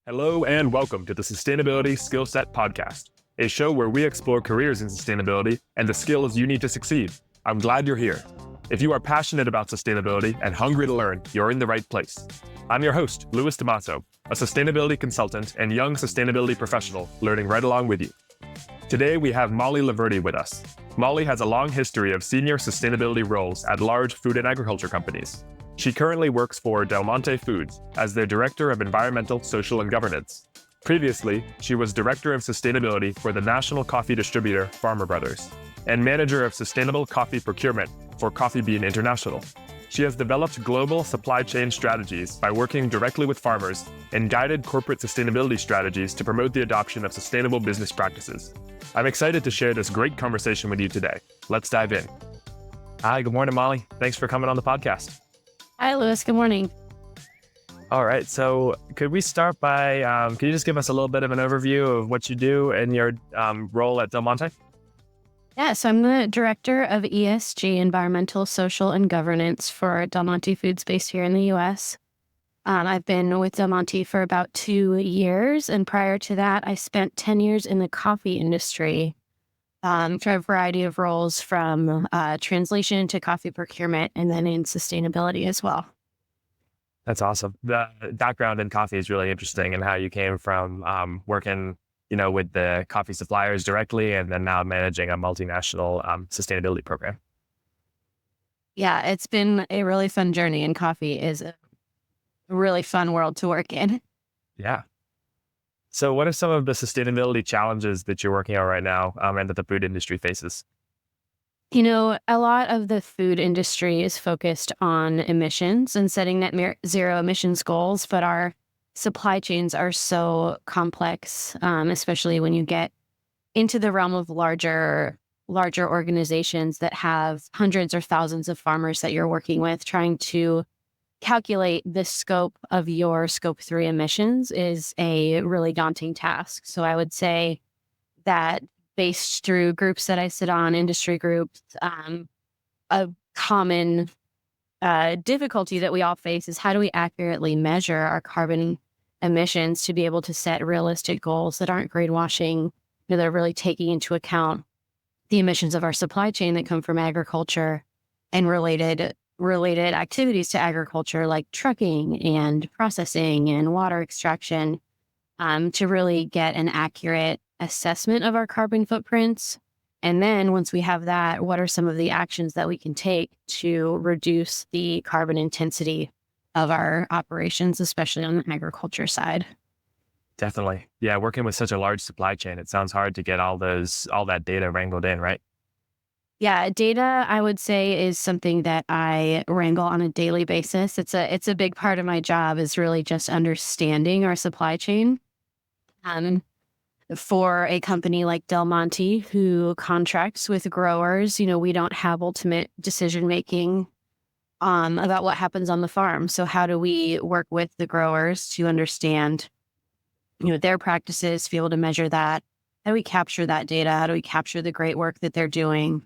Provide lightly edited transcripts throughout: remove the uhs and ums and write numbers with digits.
Hello and welcome to the Sustainability Skill Set Podcast, a show where we explore careers in sustainability and the skills you need to succeed. I'm glad you're here. If you are passionate about sustainability and hungry to learn, you're in the right place. I'm your host, DeMaso, a sustainability consultant and young sustainability professional learning right along with you. Today we have Molly Laverty with us. Molly has a long history of senior sustainability roles at large food and agriculture companies. She currently works for Monte Foods as their Director of Environmental, Social, and Governance. Previously, she was Director of Sustainability for the national coffee distributor Farmer Brothers and Manager of Sustainable Coffee Procurement for Coffee Bean International. She has developed global supply chain strategies by working directly with farmers and guided corporate sustainability strategies to promote the adoption of sustainable business practices. I'm excited to share this great conversation with you today. Let's dive in. Hi, good morning, Molly. Thanks for coming on the podcast. Hi, Lewis. Good morning. All right. So could we start by, can you just give us a little bit of an overview of what you do and your role at Del Monte? Yeah, so I'm the Director of ESG, Environmental, Social, and Governance for Del Monte Foods based here in the U.S. I've been with Del Monte for about 2 years, and prior to that, I spent 10 years in the coffee industry for a variety of roles from translation to coffee procurement and then in sustainability as well. That's awesome. The background in coffee is really interesting and how you came from working, with the coffee suppliers directly and then now managing a multinational sustainability program. Yeah, it's been a really fun journey, and coffee is a really fun world to work in. Yeah. So what are some of the sustainability challenges that you're working on right now and that the food industry faces? A lot of the food industry is focused on emissions and setting net zero emissions goals, but our supply chains are so complex, especially when you get into the realm of larger organizations that have hundreds or thousands of farmers that you're working with. Trying to calculate the scope of your scope 3 emissions is a really daunting task. So I would say that based through groups that I sit on, industry groups, a common difficulty that we all face is how do we accurately measure our carbon emissions to be able to set realistic goals that aren't greenwashing, that are really taking into account the emissions of our supply chain that come from agriculture and related activities to agriculture like trucking and processing and water extraction, to really get an accurate assessment of our carbon footprints. And then once we have that, what are some of the actions that we can take to reduce the carbon intensity of our operations, especially on the agriculture side? Definitely. Yeah, working with such a large supply chain, it sounds hard to get all that data wrangled in, right? Yeah, data, I would say, is something that I wrangle on a daily basis. It's a big part of my job is really just understanding our supply chain. For a company like Del Monte, who contracts with growers, we don't have ultimate decision making about what happens on the farm. So how do we work with the growers to understand, their practices, to be able to measure that? How do we capture that data? How do we capture the great work that they're doing?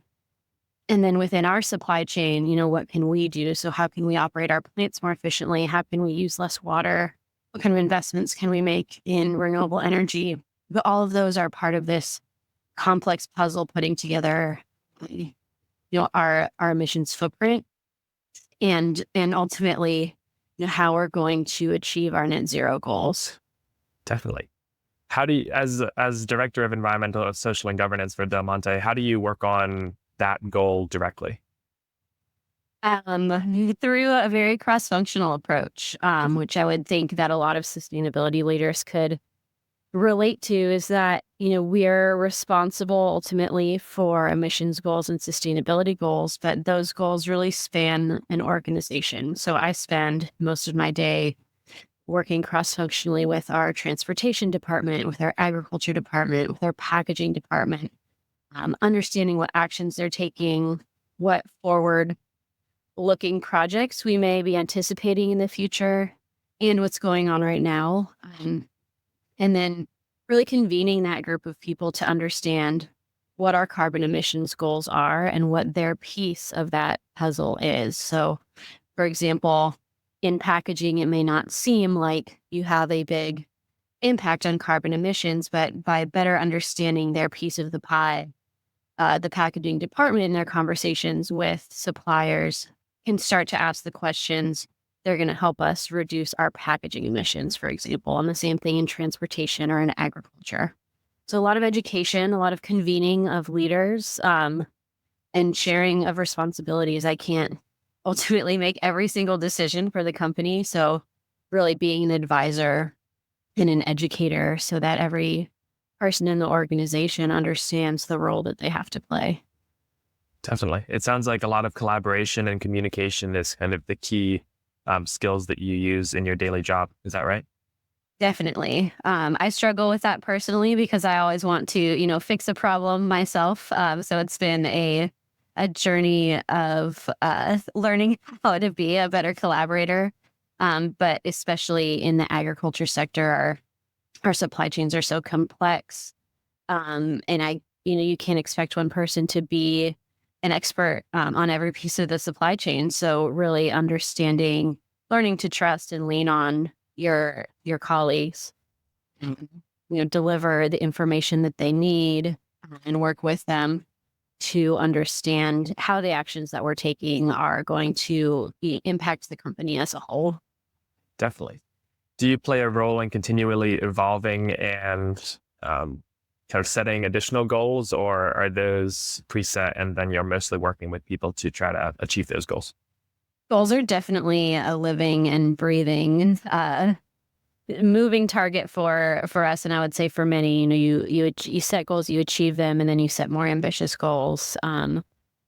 And then within our supply chain, what can we do? So how can we operate our plants more efficiently? How can we use less water? What kind of investments can we make in renewable energy? But all of those are part of this complex puzzle putting together, our emissions footprint and ultimately, how we're going to achieve our net zero goals. Definitely. How do you, as Director of Environmental, Social, and Governance for Del Monte, how do you work on that goal directly? Through a very cross-functional approach, which I would think that a lot of sustainability leaders could relate to, is that, we're responsible ultimately for emissions goals and sustainability goals, but those goals really span an organization. So I spend most of my day working cross-functionally with our transportation department, with our agriculture department, with our packaging department, understanding what actions they're taking, what forward-looking projects we may be anticipating in the future, and what's going on right now. And then really convening that group of people to understand what our carbon emissions goals are and what their piece of that puzzle is. So, for example, in packaging, it may not seem like you have a big impact on carbon emissions, but by better understanding their piece of the pie, the packaging department in their conversations with suppliers can start to ask the questions they're going to help us reduce our packaging emissions, for example, and the same thing in transportation or in agriculture. So a lot of education, a lot of convening of leaders, and sharing of responsibilities. I can't ultimately make every single decision for the company. So really being an advisor and an educator so that every person in the organization understands the role that they have to play. Definitely. It sounds like a lot of collaboration and communication is kind of the key skills that you use in your daily job. Is that right? Definitely. I struggle with that personally because I always want to, fix a problem myself. So it's been a journey of learning how to be a better collaborator. But especially in the agriculture sector, our supply chains are so complex. And you can't expect one person to be an expert on every piece of the supply chain. So really learning to trust and lean on your colleagues, Mhm. Deliver the information that they need and work with them to understand how the actions that we're taking are going to impact the company as a whole. Definitely. Do you play a role in continually evolving and kind of setting additional goals, or are those preset and then you're mostly working with people to try to achieve those goals? Goals are definitely a living and breathing moving target for us, and I would say for many. You set goals, you achieve them, and then you set more ambitious goals.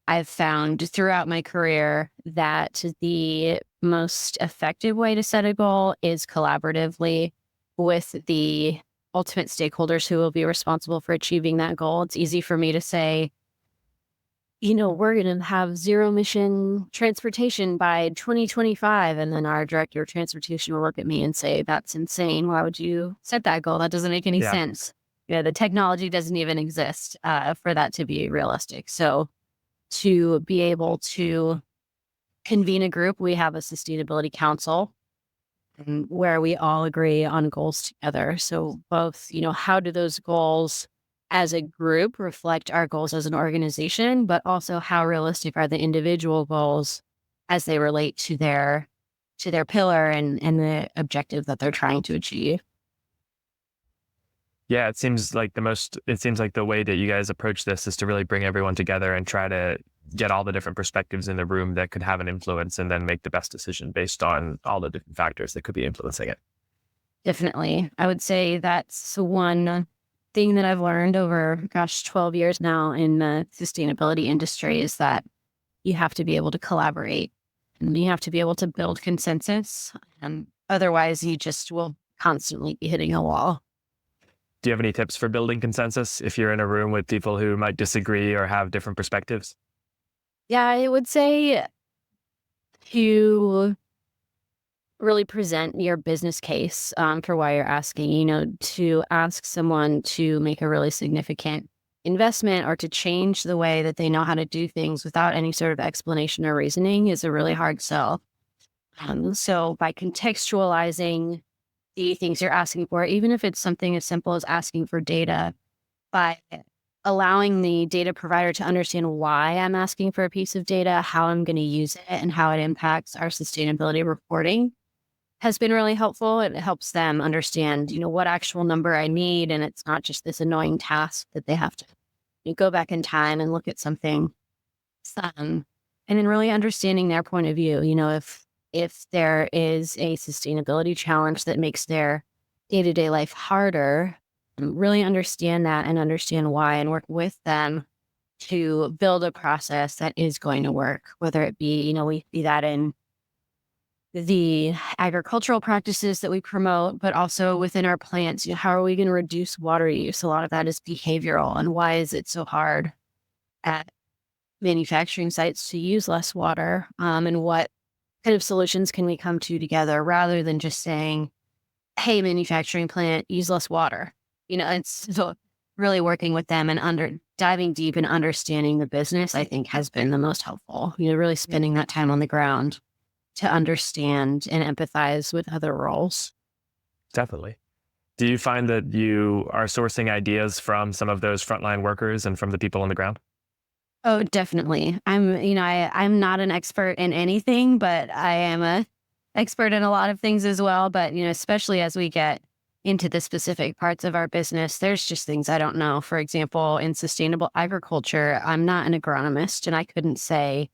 I've found throughout my career that the most effective way to set a goal is collaboratively with the ultimate stakeholders who will be responsible for achieving that goal. It's easy for me to say, we're going to have zero emission transportation by 2025. And then our director of transportation will look at me and say, that's insane. Why would you set that goal? That doesn't make any Yeah, sense. The technology doesn't even exist for that to be realistic. So to be able to convene a group, we have a sustainability council where we all agree on goals together. So both, how do those goals as a group reflect our goals as an organization, but also how realistic are the individual goals as they relate to their pillar and the objective that they're trying to achieve. yeah. It seems like the way that you guys approach this is to really bring everyone together and try to get all the different perspectives in the room that could have an influence, and then make the best decision based on all the different factors that could be influencing it. Definitely. I would say that's one thing that I've learned over, 12 years now in the sustainability industry is that you have to be able to collaborate and you have to be able to build consensus. And otherwise, you just will constantly be hitting a wall. Do you have any tips for building consensus if you're in a room with people who might disagree or have different perspectives? Yeah, I would say to really present your business case for why you're asking, to ask someone to make a really significant investment or to change the way that they know how to do things without any sort of explanation or reasoning is a really hard sell. So by contextualizing the things you're asking for, even if it's something as simple as asking for data, by allowing the data provider to understand why I'm asking for a piece of data, how I'm going to use it, and how it impacts our sustainability reporting has been really helpful. It helps them understand, what actual number I need. And it's not just this annoying task that they have to go back in time and look at something. Um, and then really understanding their point of view, if there is a sustainability challenge that makes their day-to-day life harder, really understand that and understand why and work with them to build a process that is going to work, whether it be, we see that in the agricultural practices that we promote, but also within our plants, how are we going to reduce water use? A lot of that is behavioral. And why is it so hard at manufacturing sites to use less water? And what kind of solutions can we come to together rather than just saying, hey, manufacturing plant, use less water. It's so really working with them and diving deep and understanding the business, I think has been the most helpful. Really spending that time on the ground to understand and empathize with other roles. Definitely. Do you find that you are sourcing ideas from some of those frontline workers and from the people on the ground? Oh, definitely. I'm not an expert in anything, but I am a expert in a lot of things as well. But, especially as we get into the specific parts of our business, there's just things I don't know. For example, in sustainable agriculture, I'm not an agronomist and I couldn't say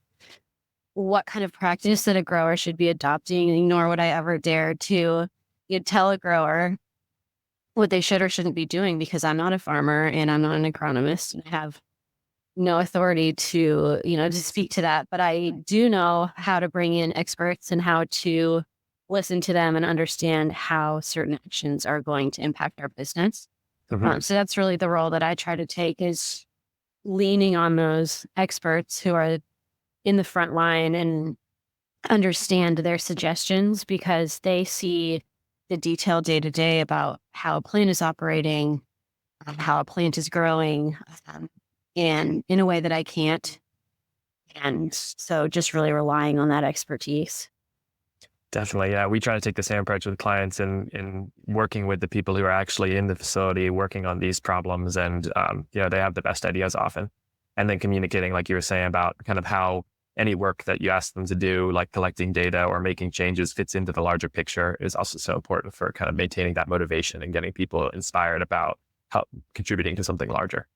what kind of practice that a grower should be adopting, nor would I ever dare to tell a grower what they should or shouldn't be doing because I'm not a farmer and I'm not an agronomist and I have no authority to speak to that. But I do know how to bring in experts and how to listen to them and understand how certain actions are going to impact our business. Hmm. So that's really the role that I try to take is leaning on those experts who are in the front line and understand their suggestions because they see the detail day to day about how a plant is operating, how a plant is growing, um, and in a way that I can't. And so just really relying on that expertise. Definitely. Yeah. We try to take the same approach with clients in working with the people who are actually in the facility working on these problems. And, they have the best ideas often. And then communicating, like you were saying, about kind of how any work that you ask them to do, like collecting data or making changes, fits into the larger picture is also so important for kind of maintaining that motivation and getting people inspired about how contributing to something larger.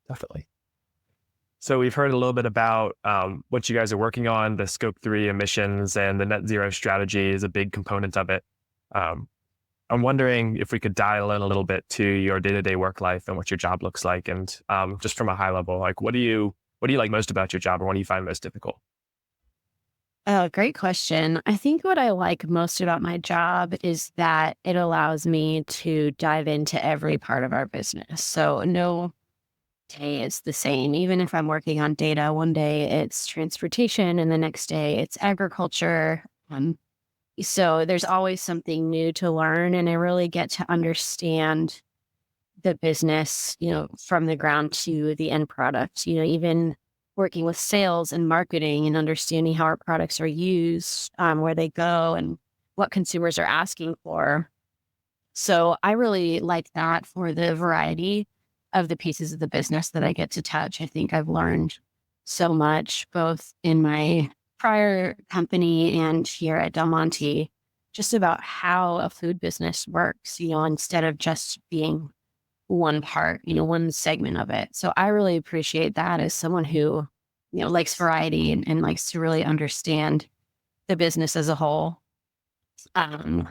Definitely. So we've heard a little bit about what you guys are working on. The Scope 3 emissions and the net zero strategy is a big component of it. Um, I'm wondering if we could dial in a little bit to your day-to-day work life and what your job looks like. And just from a high level, like what do you like most about your job or what do you find most difficult? Oh, great question. I think what I like most about my job is that it allows me to dive into every part of our business. So no day is the same. Even if I'm working on data, one day it's transportation and the next day it's agriculture. So there's always something new to learn, and I really get to understand the business, from the ground to the end product, even working with sales and marketing and understanding how our products are used, where they go and what consumers are asking for. So I really like that for the variety of the pieces of the business that I get to touch. I think I've learned so much both in my prior company and here at Del Monte, just about how a food business works, instead of just being one part, one segment of it. So I really appreciate that as someone who, likes variety and likes to really understand the business as a whole. Um,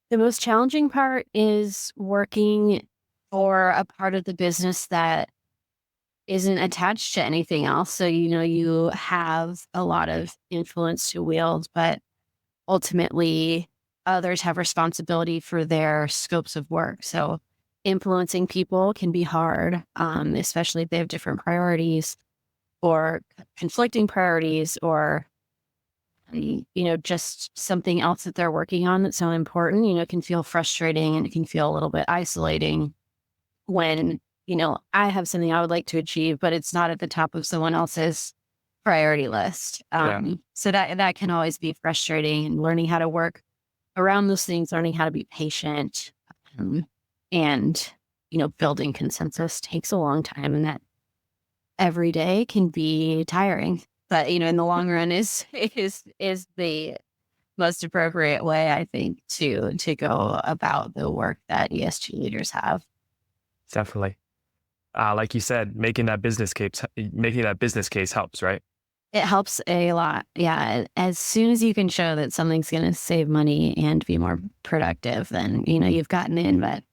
the most challenging part is working for a part of the business that isn't attached to anything else. So, you have a lot of influence to wield, but ultimately others have responsibility for their scopes of work. So, influencing people can be hard, especially if they have different priorities or conflicting priorities or just something else that they're working on that's so important, it can feel frustrating and it can feel a little bit isolating when, I have something I would like to achieve, but it's not at the top of someone else's priority list. Yeah, So that can always be frustrating and learning how to work around those things, learning how to be patient, um, and, building consensus takes a long time and that every day can be tiring. But, in the long run is the most appropriate way, I think, to go about the work that ESG leaders have. definitely. Like you said, making that business case helps, right? It helps a lot. Yeah. As soon as you can show that something's going to save money and be more productive, then, you've gotten in. But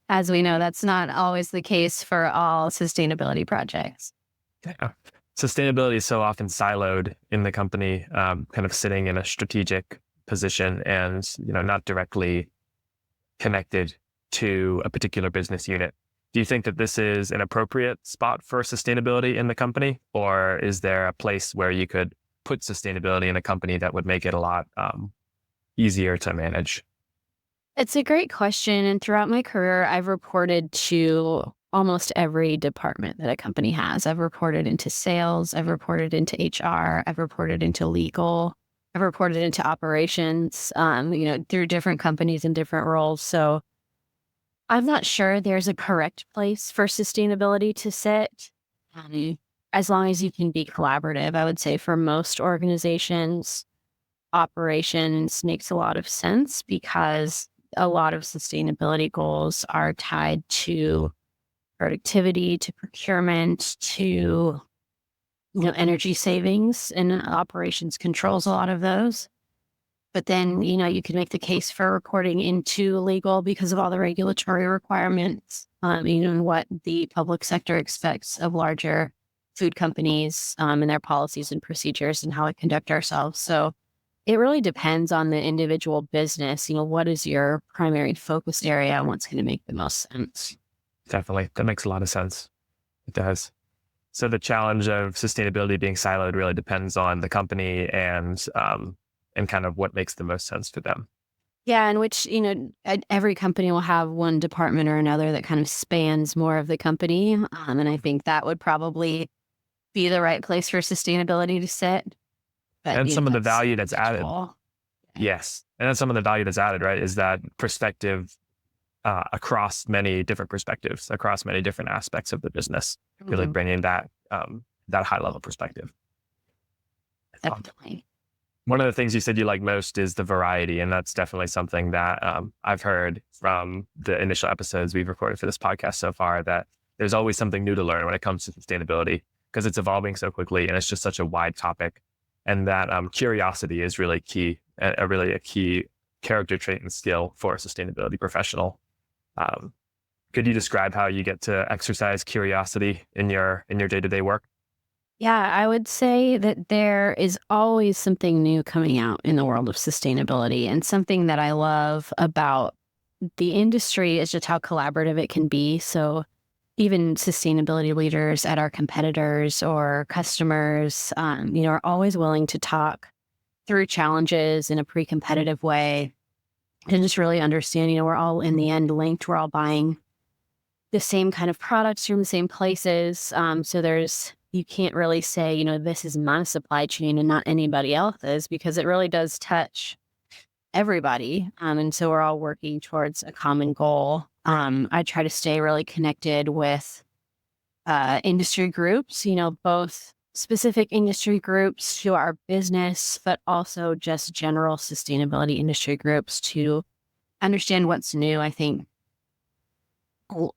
as we know, that's not always the case for all sustainability projects. Yeah. Sustainability is so often siloed in the company, kind of sitting in a strategic position and, not directly connected to a particular business unit. Do you think that this is an appropriate spot for sustainability in the company, or is there a place where you could put sustainability in a company that would make it a lot easier to manage? It's a great question. And throughout my career, I've reported to almost every department that a company has. I've reported into sales, I've reported into HR, I've reported into legal, I've reported into operations, through different companies and different roles. So I'm not sure there's a correct place for sustainability to sit. As long as you can be collaborative, I would say for most organizations, operations makes a lot of sense because a lot of sustainability goals are tied to productivity, to procurement, to energy savings, and operations controls a lot of those. But then, you can make the case for reporting into legal because of all the regulatory requirements, and what the public sector expects of larger food companies, and their policies and procedures and how we conduct ourselves. So it really depends on the individual business. What is your primary focus area and what's going to make the most sense? Definitely. That makes a lot of sense. It does. So the challenge of sustainability being siloed really depends on the company and kind of what makes the most sense for them. Yeah, in which, every company will have one department or another that kind of spans more of the company. And I think that would probably be the right place for sustainability to sit. But, And some of the that's value that's added. individual. Yes. And that's some of the value that's added, right? Is that perspective across many different perspectives, across many different aspects of the business, really Mhm. bringing that high level perspective. Definitely. One of the things you said you like most is the variety. And that's definitely something that I've heard from the initial episodes we've recorded for this podcast so far, that there's always something new to learn when it comes to sustainability because it's evolving so quickly and it's just such a wide topic. And that curiosity is really key, really a key character trait and skill for a sustainability professional. Could you describe how you get to exercise curiosity in your day-to-day work? Yeah, I would say that there is always something new coming out in the world of sustainability. And something that I love about the industry is just how collaborative it can be. So even sustainability leaders at our competitors or customers, are always willing to talk through challenges in a pre-competitive way and just really understand, we're all in the end linked. We're all buying the same kind of products from the same places. You can't really say, this is my supply chain and not anybody else's, because it really does touch everybody. And so we're all working towards a common goal. I try to stay really connected with industry groups, both specific industry groups to our business, but also just general sustainability industry groups to understand what's new. I think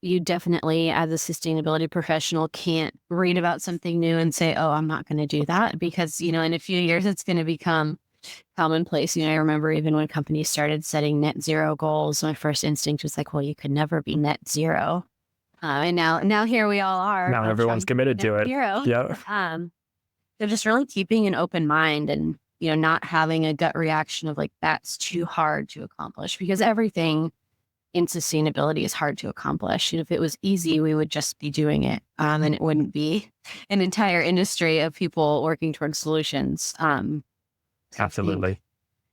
you definitely, as a sustainability professional, can't read about something new and say, oh, I'm not going to do that, because, in a few years, it's going to become commonplace. I remember even when companies started setting net zero goals, my first instinct was like, well, you could never be net zero. And now here we all are. Now everyone's committed to it. Zero. Yeah. They're just really keeping an open mind and, not having a gut reaction of like, that's too hard to accomplish, because everything in sustainability is hard to accomplish. If it was easy, we would just be doing it. And it wouldn't be an entire industry of people working towards solutions. Absolutely.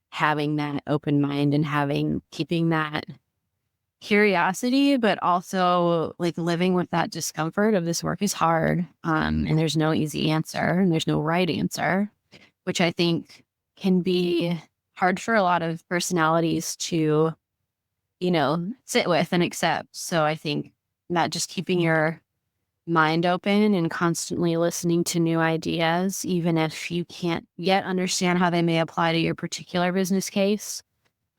Having that open mind and keeping that curiosity, but also like living with that discomfort of this work is hard. And there's no easy answer and there's no right answer, which I think can be hard for a lot of personalities to, sit with and accept. So I think that just keeping your mind open and constantly listening to new ideas, even if you can't yet understand how they may apply to your particular business case,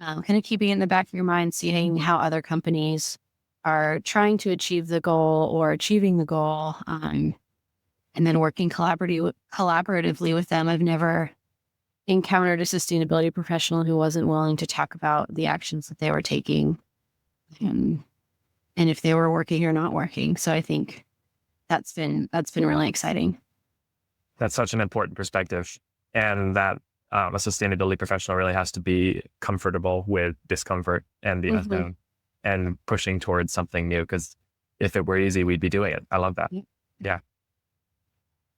kind of keeping it in the back of your mind, seeing how other companies are trying to achieve the goal or achieving the goal, and then working collaboratively with them. I've never encountered a sustainability professional who wasn't willing to talk about the actions that they were taking, and if they were working or not working. So I think that's been really exciting. That's such an important perspective, and that a sustainability professional really has to be comfortable with discomfort and the unknown and pushing towards something new, because if it were easy, we'd be doing it. I love that. Yeah.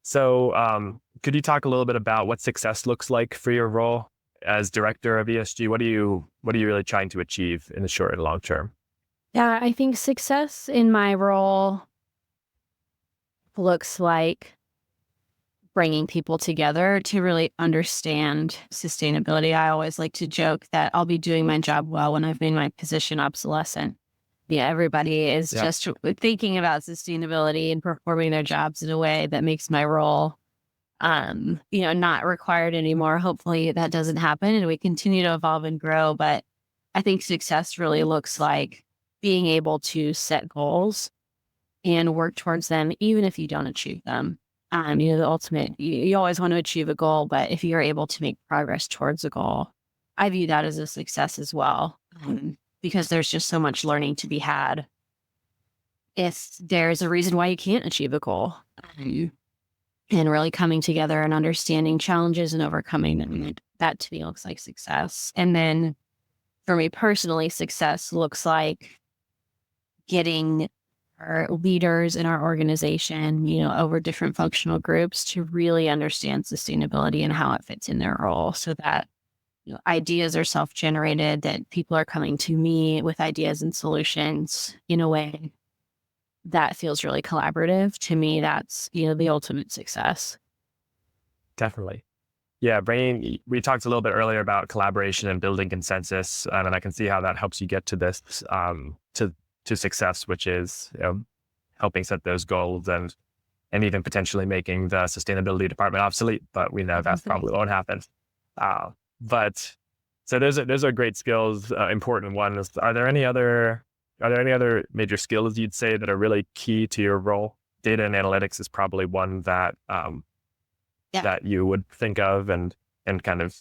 So could you talk a little bit about what success looks like for your role as director of ESG? What are you really trying to achieve in the short and long term? Yeah, I think success in my role looks like bringing people together to really understand sustainability. I always like to joke that I'll be doing my job well when I've made my position obsolescent. Yeah, everybody is Yeah. just thinking about sustainability and performing their jobs in a way that makes my role, not required anymore. Hopefully that doesn't happen and we continue to evolve and grow. But I think success really looks like being able to set goals and work towards them, even if you don't achieve them. The ultimate, you always want to achieve a goal, but if you're able to make progress towards a goal, I view that as a success as well. Because there's just so much learning to be had if there's a reason why you can't achieve a goal. And really coming together and understanding challenges and overcoming them. That to me looks like success. And then for me personally, success looks like getting our leaders in our organization, over different functional groups to really understand sustainability and how it fits in their role so that ideas are self-generated, that people are coming to me with ideas and solutions in a way that feels really collaborative. To me, that's, the ultimate success. Definitely. Yeah, we talked a little bit earlier about collaboration and building consensus, and I can see how that helps you get to this, to success, which is, helping set those goals and even potentially making the sustainability department obsolete, but we know that probably won't happen. But so those are great skills, important ones. Are there any other major skills you'd say that are really key to your role? Data and analytics is probably one that that you would think of, and kind of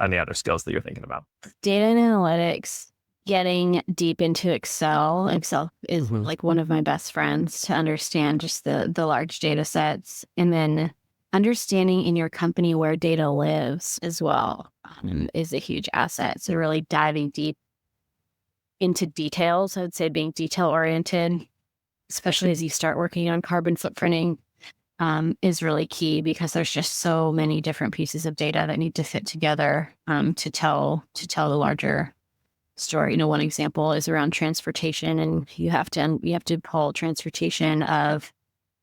any other skills that you're thinking about. Data and analytics, getting deep into Excel. Excel is like one of my best friends to understand just the large data sets, and then understanding in your company where data lives as well is a huge asset. So really diving deep into details, I would say being detail oriented, especially as you start working on carbon footprinting, is really key because there's just so many different pieces of data that need to fit together to tell the larger story. One example is around transportation, and you have to pull transportation of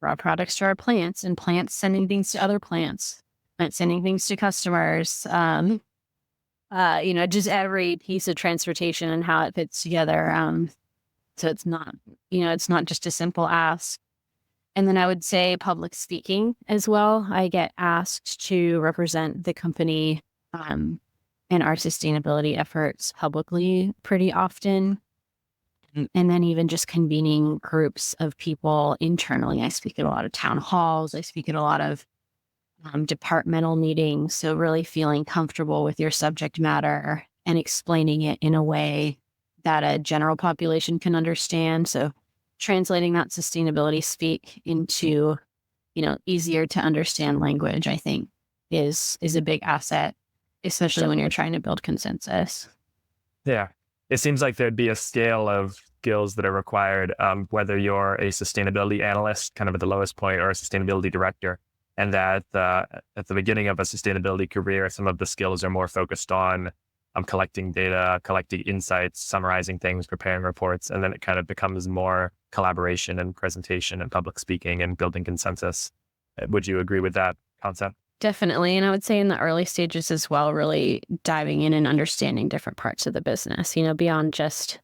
raw products to our plants, and plants sending things to other plants, plants sending things to customers. Just every piece of transportation and how it fits together. So it's not just a simple ask. And then I would say public speaking as well. I get asked to represent the company and our sustainability efforts publicly pretty often. And then even just convening groups of people internally. I speak at a lot of town halls. I speak at a lot of departmental meetings. So really feeling comfortable with your subject matter and explaining it in a way that a general population can understand. So translating that sustainability speak into, easier to understand language, I think is a big asset, especially when you're trying to build consensus. Yeah. It seems like there'd be a scale of skills that are required, whether you're a sustainability analyst, kind of at the lowest point, or a sustainability director. And that at the beginning of a sustainability career, some of the skills are more focused on collecting data, collecting insights, summarizing things, preparing reports. And then it kind of becomes more collaboration and presentation and public speaking and building consensus. Would you agree with that concept? Definitely. And I would say in the early stages as well, really diving in and understanding different parts of the business, beyond just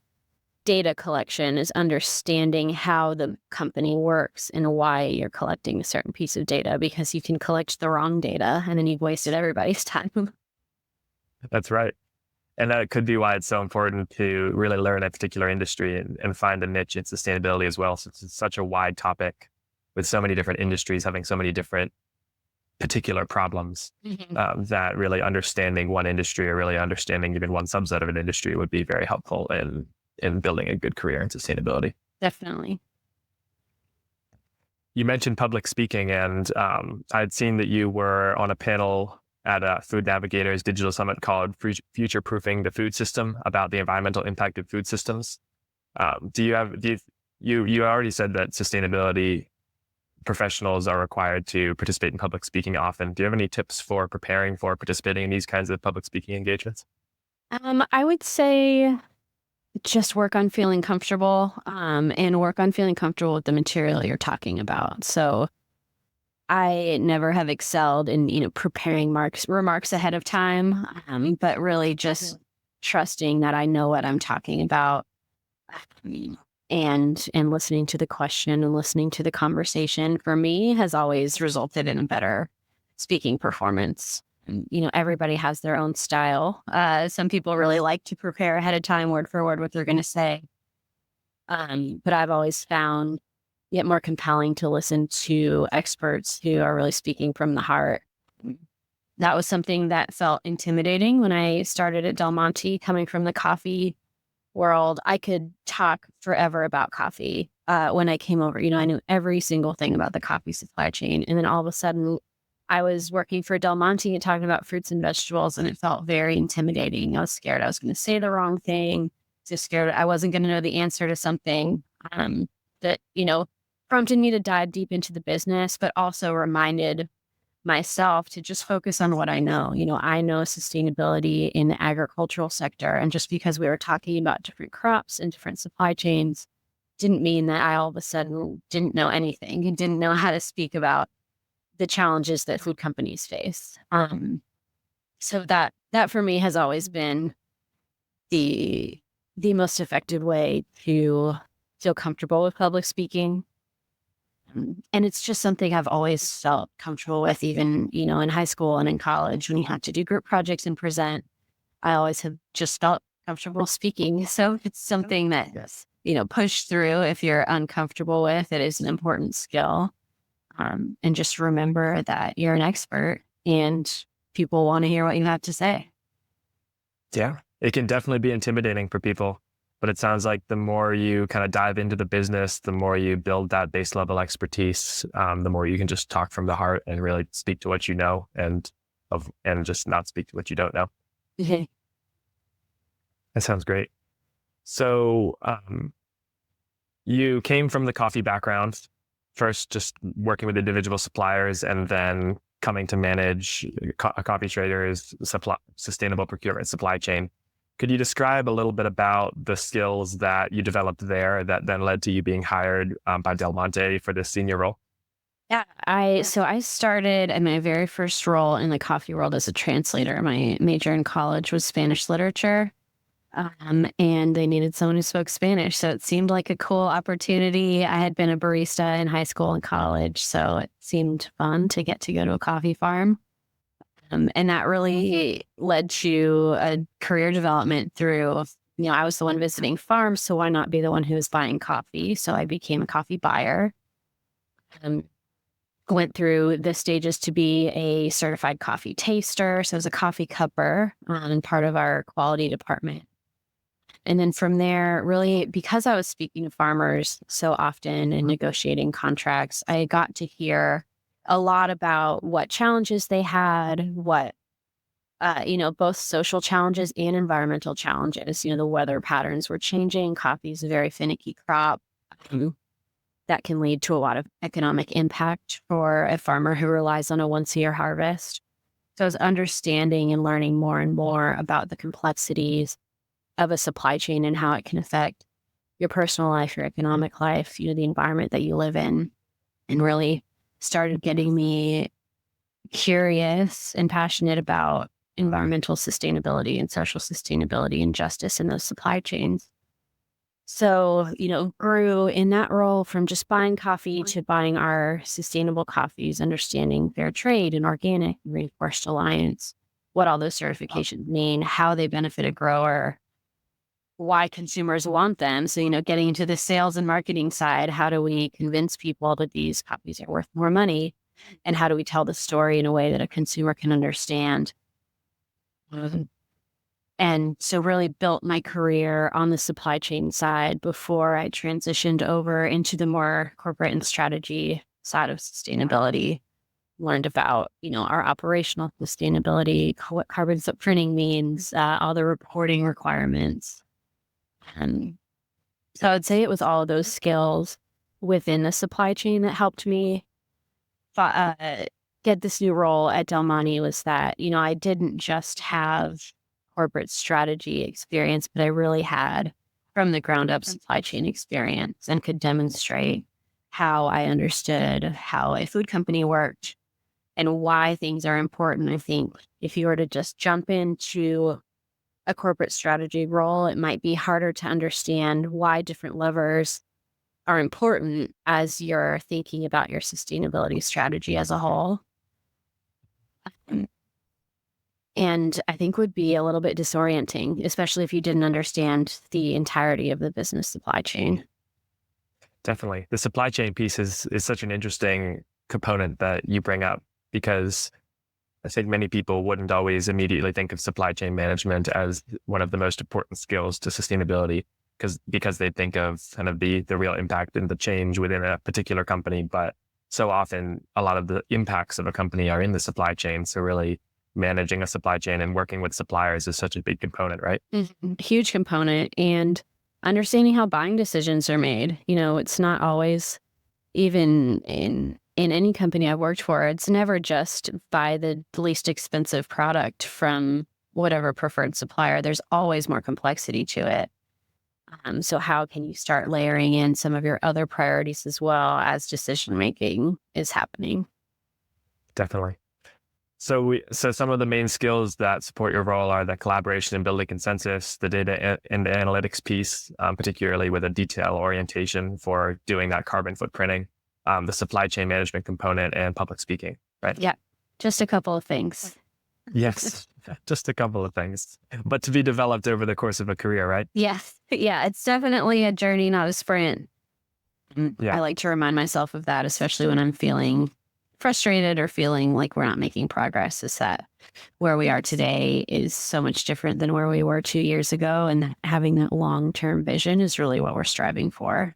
data collection, is understanding how the company works and why you're collecting a certain piece of data, because you can collect the wrong data and then you've wasted everybody's time. That's right. And that could be why it's so important to really learn a particular industry and find a niche in sustainability as well. Since it's such a wide topic with so many different industries having so many different particular problems, that really understanding one industry, or really understanding even one subset of an industry, would be very helpful in building a good career in sustainability. Definitely. You mentioned public speaking, and I'd seen that you were on a panel at Food Navigator's digital summit called Future Proofing the Food System, about the environmental impact of food systems. You already said that sustainability professionals are required to participate in public speaking often. Do you have any tips for preparing for participating in these kinds of public speaking engagements? I would say just work on feeling comfortable, and work on feeling comfortable with the material you're talking about. So I never have excelled in, preparing remarks ahead of time, but really just trusting that I know what I'm talking about, and listening to the question and listening to the conversation for me has always resulted in a better speaking performance. And, everybody has their own style. Some people really like to prepare ahead of time, word for word, what they're going to say. But I've always found it more compelling to listen to experts who are really speaking from the heart. That was something that felt intimidating when I started at Del Monte, coming from the coffee world. I could talk forever about coffee. When I came over, I knew every single thing about the coffee supply chain. And then all of a sudden, I was working for Del Monte and talking about fruits and vegetables, and it felt very intimidating. I was scared I was going to say the wrong thing, just scared I wasn't going to know the answer to something that, prompted me to dive deep into the business, but also reminded myself to just focus on what I know. I know sustainability in the agricultural sector. And just because we were talking about different crops and different supply chains didn't mean that I all of a sudden didn't know anything and didn't know how to speak about the challenges that food companies face. So that for me has always been the most effective way to feel comfortable with public speaking. And it's just something I've always felt comfortable with, even, in high school and in college when you have to do group projects and present. I always have just felt comfortable speaking. So it's something that, push through if you're uncomfortable with. It is an important skill. And just remember that you're an expert and people want to hear what you have to say. Yeah, it can definitely be intimidating for people. But it sounds like the more you kind of dive into the business, the more you build that base level expertise, the more you can just talk from the heart and really speak to what you know and just not speak to what you don't know. Mm-hmm. That sounds great. So you came from the coffee background, first just working with individual suppliers and then coming to manage a coffee trader's sustainable procurement supply chain. Could you describe a little bit about the skills that you developed there that then led to you being hired by Del Monte for this senior role? Yeah, I started in my very first role in the coffee world as a translator. My major in college was Spanish literature, and they needed someone who spoke Spanish. So it seemed like a cool opportunity. I had been a barista in high school and college, so it seemed fun to get to go to a coffee farm. And that really led to a career development through, I was the one visiting farms, so why not be the one who was buying coffee? So I became a coffee buyer. Went through the stages to be a certified coffee taster. So I was a coffee cupper and part of our quality department. And then from there, really, because I was speaking to farmers so often and negotiating contracts, I got to hear a lot about what challenges they had, what, both social challenges and environmental challenges. The weather patterns were changing. Coffee is a very finicky crop. That can lead to a lot of economic impact for a farmer who relies on a once-a-year harvest. So I was understanding and learning more and more about the complexities of a supply chain and how it can affect your personal life, your economic life, the environment that you live in, and really started getting me curious and passionate about environmental sustainability and social sustainability and justice in those supply chains. So, grew in that role from just buying coffee to buying our sustainable coffees, understanding fair trade and organic and Rainforest Alliance, what all those certifications mean, how they benefit a grower, why consumers want them. So, getting into the sales and marketing side, how do we convince people that these coffees are worth more money? And how do we tell the story in a way that a consumer can understand? And so really built my career on the supply chain side before I transitioned over into the more corporate and strategy side of sustainability. Learned about, our operational sustainability, what carbon footprinting means, all the reporting requirements. And so I would say it was all of those skills within the supply chain that helped me get this new role at Del Monte. Was that, I didn't just have corporate strategy experience, but I really had from the ground up supply chain experience and could demonstrate how I understood how a food company worked and why things are important. I think if you were to just jump into a corporate strategy role, it might be harder to understand why different levers are important as you're thinking about your sustainability strategy as a whole. And I think would be a little bit disorienting, especially if you didn't understand the entirety of the business supply chain. Definitely. The supply chain piece is such an interesting component that you bring up, because I think many people wouldn't always immediately think of supply chain management as one of the most important skills to sustainability, because they think of kind of the real impact and the change within a particular company. But so often a lot of the impacts of a company are in the supply chain. So really managing a supply chain and working with suppliers is such a big component, right? Huge component. And understanding how buying decisions are made. It's not always, even in any company I've worked for, it's never just buy the least expensive product from whatever preferred supplier. There's always more complexity to it. So how can you start layering in some of your other priorities as well as decision making is happening? Definitely. So some of the main skills that support your role are the collaboration and building consensus, the data and the analytics piece, particularly with a detail orientation for doing that carbon footprinting, the supply chain management component, and public speaking, right? Yeah, just a couple of things. Yes, just a couple of things, but to be developed over the course of a career, right? Yes. Yeah, it's definitely a journey, not a sprint. Yeah. I like to remind myself of that, especially when I'm feeling frustrated or feeling like we're not making progress, is that where we are today is so much different than where we were 2 years ago. And having that long-term vision is really what we're striving for.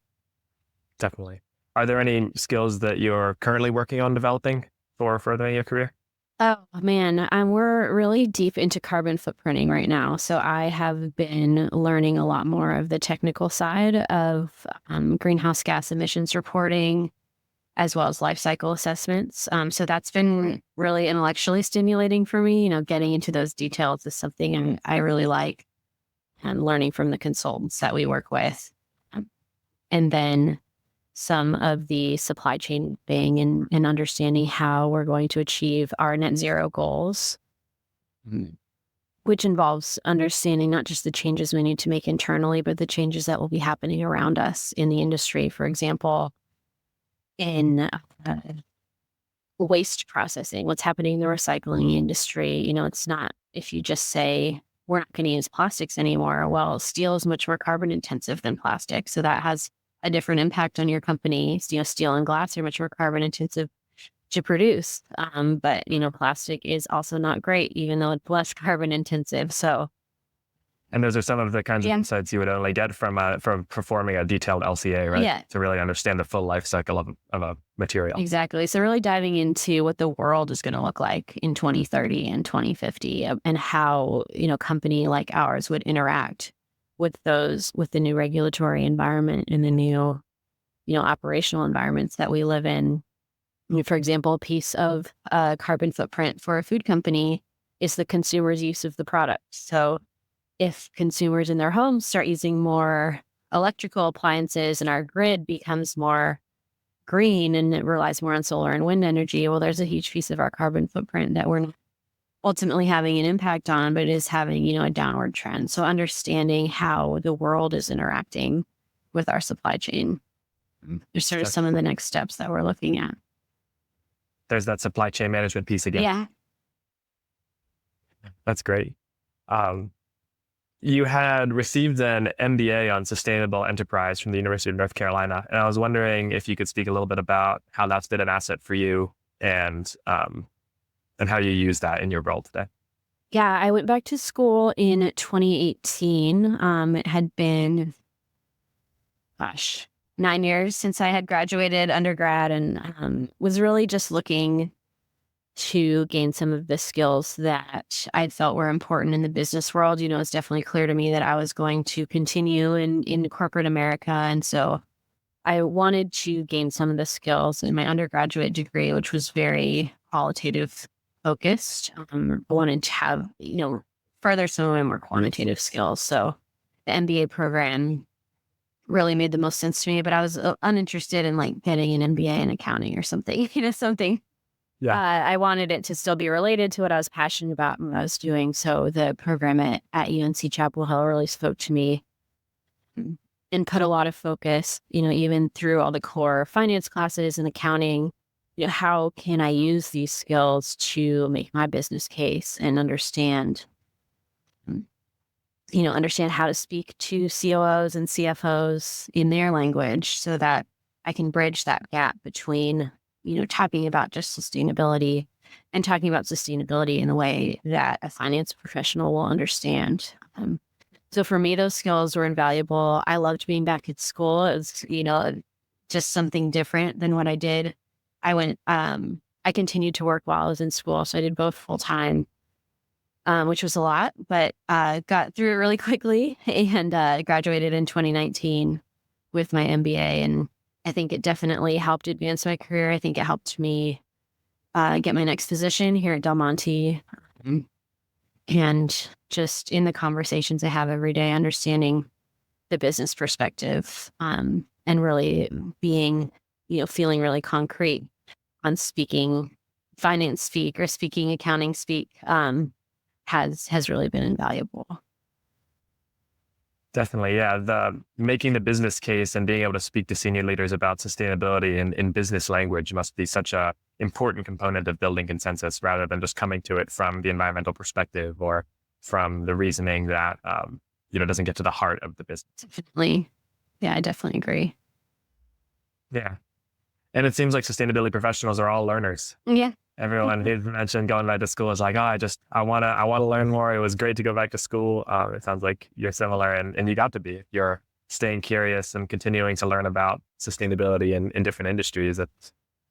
Definitely. Are there any skills that you're currently working on developing for furthering your career? Oh man, we're really deep into carbon footprinting right now. So I have been learning a lot more of the technical side of greenhouse gas emissions reporting, as well as life cycle assessments. So that's been really intellectually stimulating for me. Getting into those details is something I really like, and learning from the consultants that we work with. And then some of the supply chain thing and understanding how we're going to achieve our net zero goals, which involves understanding not just the changes we need to make internally, but the changes that will be happening around us in the industry. For example, in waste processing, what's happening in the recycling industry. It's not, if you just say, we're not going to use plastics anymore. Well, steel is much more carbon intensive than plastic. So that has a different impact on your company. Steel and glass are much more carbon intensive to produce. But plastic is also not great, even though it's less carbon intensive. So, and those are some of the kinds of insights you would only get from performing a detailed LCA, right? Yeah. To really understand the full life cycle of a material. Exactly. So really diving into what the world is going to look like in 2030 and 2050, and how, a company like ours would interact with the new regulatory environment and the new, operational environments that we live in. For example, a piece of carbon footprint for a food company is the consumer's use of the product. So if consumers in their homes start using more electrical appliances and our grid becomes more green and it relies more on solar and wind energy, well, there's a huge piece of our carbon footprint that we're not ultimately having an impact on, but is having, a downward trend. So understanding how the world is interacting with our supply chain. There's sort of some of the next steps that we're looking at. There's that supply chain management piece again. Yeah. That's great. You had received an MBA on sustainable enterprise from the University of North Carolina. And I was wondering if you could speak a little bit about how that's been an asset for you and how you use that in your role today. Yeah, I went back to school in 2018. It had been, 9 years since I had graduated undergrad, and was really just looking to gain some of the skills that I felt were important in the business world. It's definitely clear to me that I was going to continue in corporate America. And so I wanted to gain some of the skills in my undergraduate degree, which was very qualitative focused. I wanted to have, further some of my more quantitative skills. So the MBA program really made the most sense to me, but I was uninterested in like getting an MBA in accounting or something, something. Yeah. I wanted it to still be related to what I was passionate about and what I was doing. So the program at UNC Chapel Hill really spoke to me and put a lot of focus, even through all the core finance classes and accounting, how can I use these skills to make my business case and understand how to speak to COOs and CFOs in their language so that I can bridge that gap between, talking about just sustainability and talking about sustainability in a way that a finance professional will understand. So for me, those skills were invaluable. I loved being back at school. It was, just something different than what I did. I continued to work while I was in school. So I did both full time, which was a lot, but got through it really quickly and graduated in 2019 with my MBA. And I think it definitely helped advance my career. I think it helped me get my next position here at Del Monte. And just in the conversations I have every day, understanding the business perspective and really being, feeling really concrete on speaking finance speak or speaking accounting speak has really been invaluable. Definitely, yeah. The making the business case and being able to speak to senior leaders about sustainability in business language must be such a important component of building consensus, rather than just coming to it from the environmental perspective or from the reasoning that doesn't get to the heart of the business. Definitely, yeah, I definitely agree. Yeah, and it seems like sustainability professionals are all learners. Yeah. Everyone who mentioned going back to school is like, oh, I want to learn more. It was great to go back to school. It sounds like you're similar, and you got to be. You're staying curious and continuing to learn about sustainability in different industries.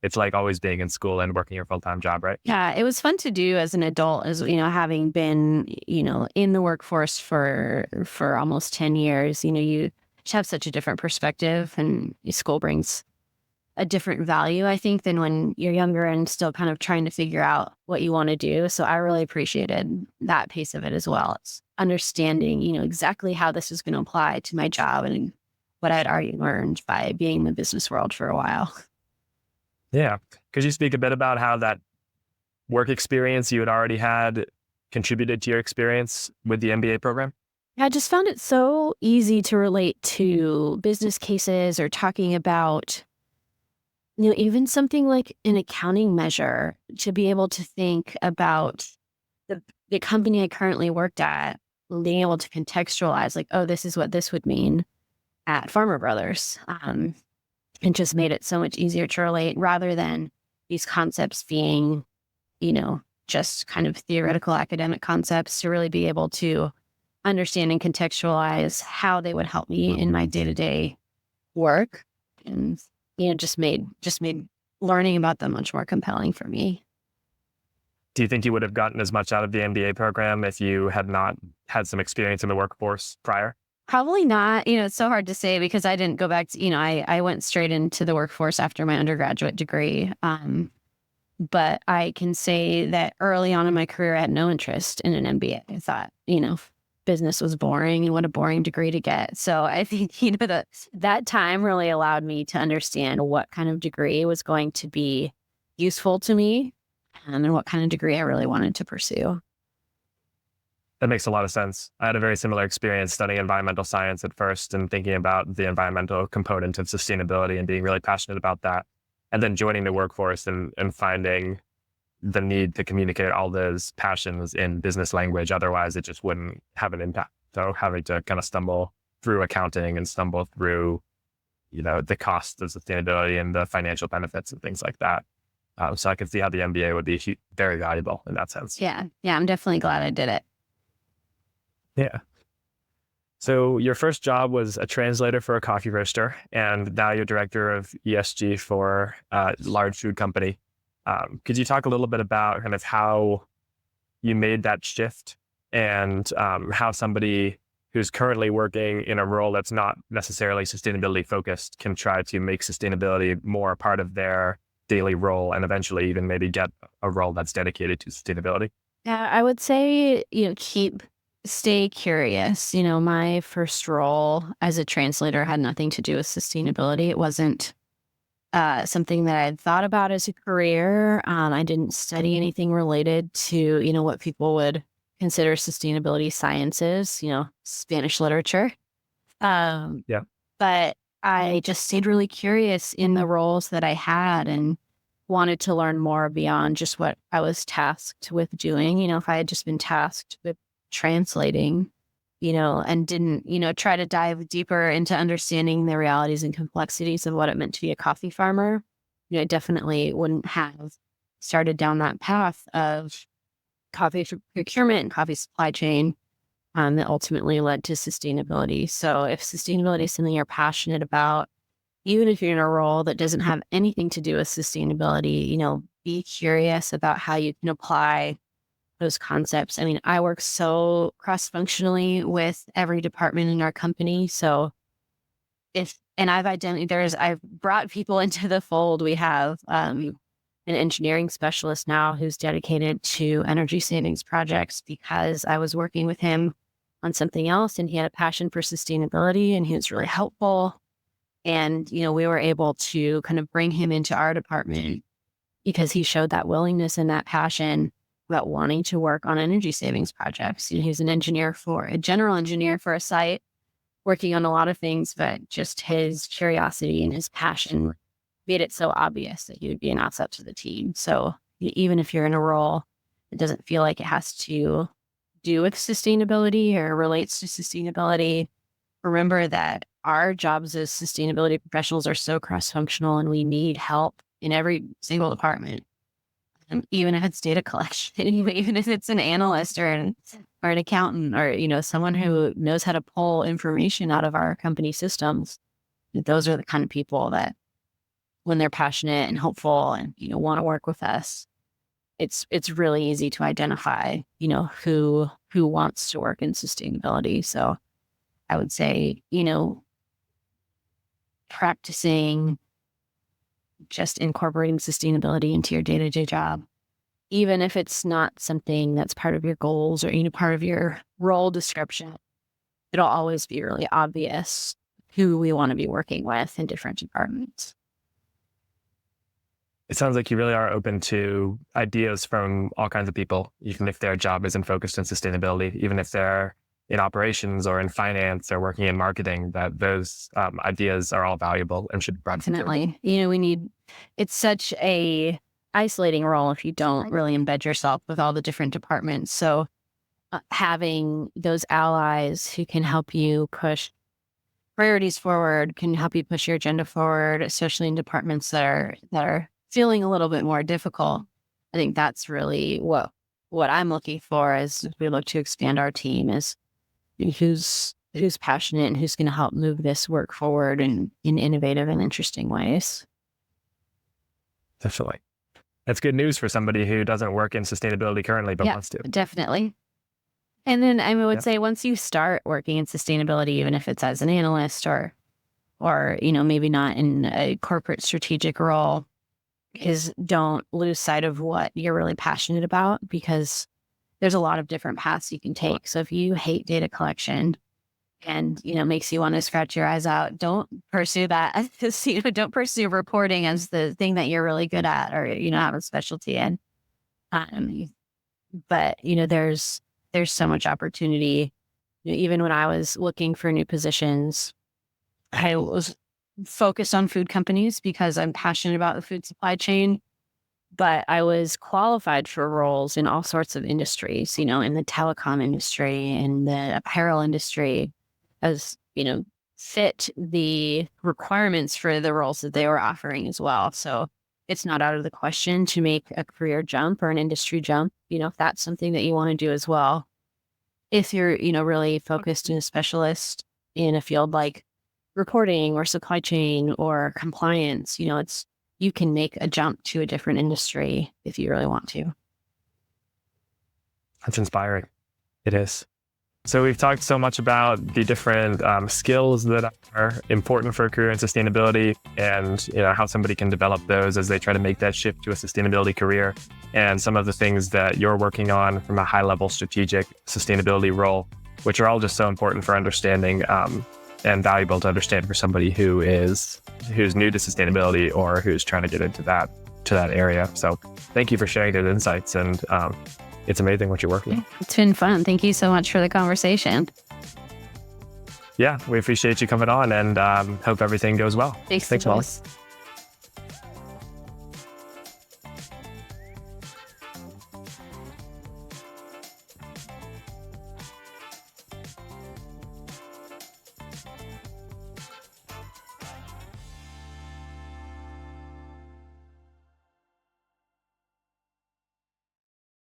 It's like always being in school and working your full-time job, right? Yeah, it was fun to do as an adult, as having been, in the workforce for almost 10 years. You just have such a different perspective, and school brings a different value, I think, than when you're younger and still kind of trying to figure out what you want to do. So I really appreciated that piece of it as well. It's understanding, exactly how this is going to apply to my job and what I'd already learned by being in the business world for a while. Yeah. Could you speak a bit about how that work experience you had already had contributed to your experience with the MBA program? I just found it so easy to relate to business cases or talking about even something like an accounting measure, to be able to think about the company I currently worked at, being able to contextualize like, oh, this is what this would mean at Farmer Brothers. And just made it so much easier to relate rather than these concepts being, just kind of theoretical academic concepts, to really be able to understand and contextualize how they would help me in my day-to-day work. And just made learning about them much more compelling for me. Do you think you would have gotten as much out of the MBA program if you had not had some experience in the workforce prior? Probably not. It's so hard to say because I didn't go back to, I went straight into the workforce after my undergraduate degree. But I can say that early on in my career, I had no interest in an MBA. I thought, business was boring, and what a boring degree to get. So I think, that time really allowed me to understand what kind of degree was going to be useful to me and what kind of degree I really wanted to pursue. That makes a lot of sense. I had a very similar experience studying environmental science at first and thinking about the environmental component of sustainability and being really passionate about that. And then joining the workforce and finding the need to communicate all those passions in business language. Otherwise, it just wouldn't have an impact. So having to kind of stumble through accounting and stumble through, the cost of sustainability and the financial benefits and things like that. So I can see how the MBA would be very valuable in that sense. Yeah. Yeah. I'm definitely glad I did it. Yeah. So your first job was a translator for a coffee roaster, and now you're director of ESG for a large food company. Could you talk a little bit about kind of how you made that shift and how somebody who's currently working in a role that's not necessarily sustainability focused can try to make sustainability more a part of their daily role and eventually even maybe get a role that's dedicated to sustainability? Yeah, I would say, keep stay curious. My first role as a translator had nothing to do with sustainability. It wasn't something that I had thought about as a career. I didn't study anything related to, what people would consider sustainability sciences, Spanish literature. Um, Yeah. but I just stayed really curious in the roles that I had and wanted to learn more beyond just what I was tasked with doing. If I had just been tasked with translating, and didn't, try to dive deeper into understanding the realities and complexities of what it meant to be a coffee farmer, I definitely wouldn't have started down that path of coffee procurement and coffee supply chain that ultimately led to sustainability. So if sustainability is something you're passionate about, even if you're in a role that doesn't have anything to do with sustainability, be curious about how you can apply those concepts. I mean, I work so cross-functionally with every department in our company. So I've brought people into the fold. We have an engineering specialist now who's dedicated to energy savings projects because I was working with him on something else and he had a passion for sustainability and he was really helpful. And, we were able to kind of bring him into our department because he showed that willingness and that passion about wanting to work on energy savings projects. He was a general engineer for a site, working on a lot of things, but just his curiosity and his passion made it so obvious that he would be an asset to the team. So even if you're in a role that doesn't feel like it has to do with sustainability or relates to sustainability, remember that our jobs as sustainability professionals are so cross-functional and we need help in every single department. Even if it's data collection, even if it's an analyst or an accountant or, someone who knows how to pull information out of our company systems, those are the kind of people that when they're passionate and hopeful and, want to work with us, it's really easy to identify, who wants to work in sustainability. So I would say, practicing just incorporating sustainability into your day-to-day job, even if it's not something that's part of your goals or, part of your role description, it'll always be really obvious who we want to be working with in different departments. It sounds like you really are open to ideas from all kinds of people, even if their job isn't focused on sustainability, even if they're in operations or in finance or working in marketing, that those ideas are all valuable and should be brought to the table. Definitely. It's such a isolating role if you don't really embed yourself with all the different departments. So having those allies who can help you push priorities forward, can help you push your agenda forward, especially in departments that are feeling a little bit more difficult. I think that's really what I'm looking for as we look to expand our team is who's passionate and who's going to help move this work forward in innovative and interesting ways. Definitely. That's good news for somebody who doesn't work in sustainability currently, but wants to. Definitely. And then I would say once you start working in sustainability, even if it's as an analyst or maybe not in a corporate strategic role, is don't lose sight of what you're really passionate about because there's a lot of different paths you can take. So if you hate data collection and, makes you want to scratch your eyes out, don't pursue that. Don't pursue reporting as the thing that you're really good at or, have a specialty in. But, there's so much opportunity. Even when I was looking for new positions, I was focused on food companies because I'm passionate about the food supply chain. But I was qualified for roles in all sorts of industries, in the telecom industry, in the apparel industry, as, fit the requirements for the roles that they were offering as well. So it's not out of the question to make a career jump or an industry jump, if that's something that you want to do as well. If you're, really focused and a specialist in a field like reporting or supply chain or compliance, you can make a jump to a different industry if you really want to. That's inspiring. It is. So we've talked so much about the different skills that are important for a career in sustainability, and how somebody can develop those as they try to make that shift to a sustainability career, and some of the things that you're working on from a high-level strategic sustainability role, which are all just so important for understanding and valuable to understand for somebody who's new to sustainability or who's trying to get into that area. So thank you for sharing those insights, and it's amazing what you're working on. It's been fun. Thank you so much for the conversation. Yeah, we appreciate you coming on, and hope everything goes well. Thanks, Molly. Joyce.